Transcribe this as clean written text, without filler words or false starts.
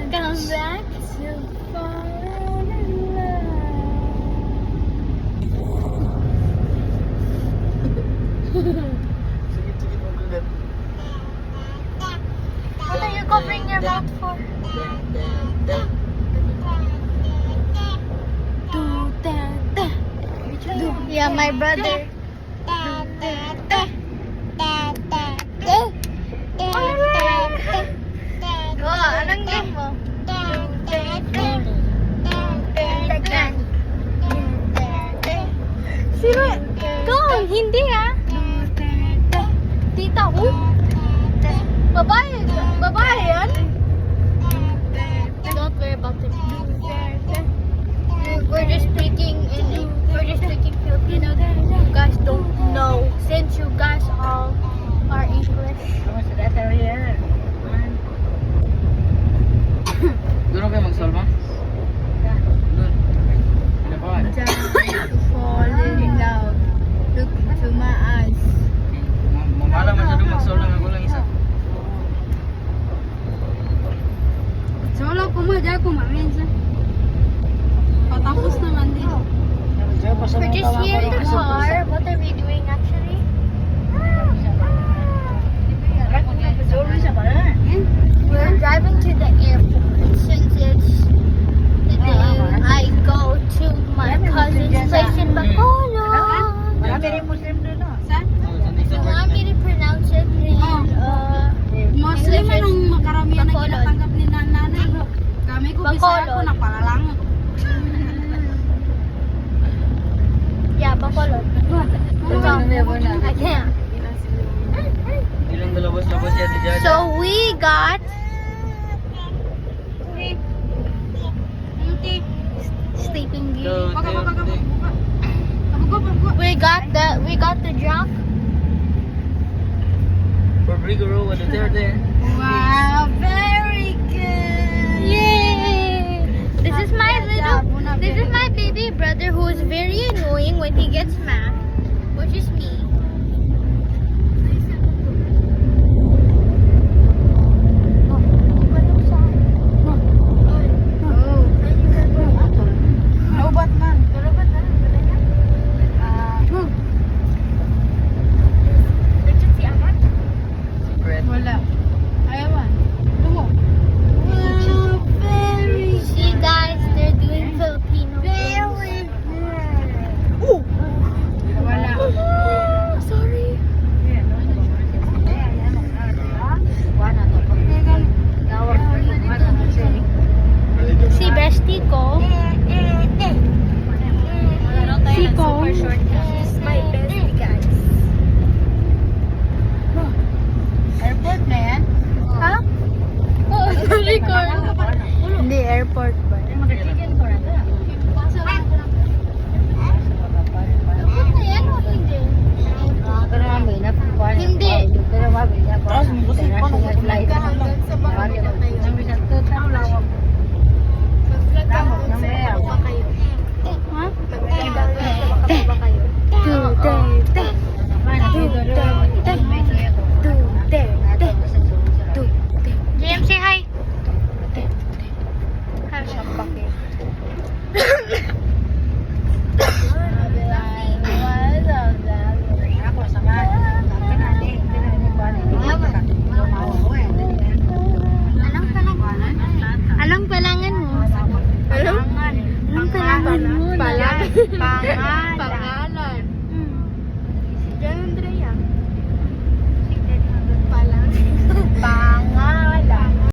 Welcome back to Fallen in Love. Sige, magulat. What are you covering your mouth for? Yeah, my brother. Oh, anong game mo? Sino? Go! Hindi ah! Tita, babae! Babae yan? Don't worry about it. We're just speaking Filipino. You guys don't know. Since you guys all are English. Doon kayo mag-solve, ma? Doon. Ano ba? To fall in love. Look into my eyes. Mamala man siya doon mag-solve lang ako lang isa. Solo ko mo, dyan ko maminsan. Patapos naman din. We're just here in the car. What are we doing actually? We're driving to the airport since it's the day I go to my cousin's place in Bacolod. Marami rin Muslim doon, no? Saan? You want me to pronounce it in Muslim man ang makaramihan na Bacolod. ginatanggap ni nanay. Kami ko Bisaya ko, Bacolod. napalalangot. Yeah, Bacolod. I can't. Ilang dalabas-labas yan ni Jaja. So we got sleeping beauty. We got the drunk. For Brigoro, what is there? Wow, very good. Yay! This is my baby brother who is very annoying when he gets mad, which is me. Naubat man. Secret. Wala. Ayawan. Tungo. Wow, very See guys, they're doing Filipino. Wala. Sorry. Si bestie ko. Si ko. She's my bestie guys. Airport na yan? Ha? Oo, record. Hindi, airport ba? Airport na yan o hindi? Hindi. Taas mo kasi, paano ko flight? Sa Bacolod na kayo. Ha? Ba kayo? JM, say hi. Anong palangan mo? Anong palangan mo? Pangan.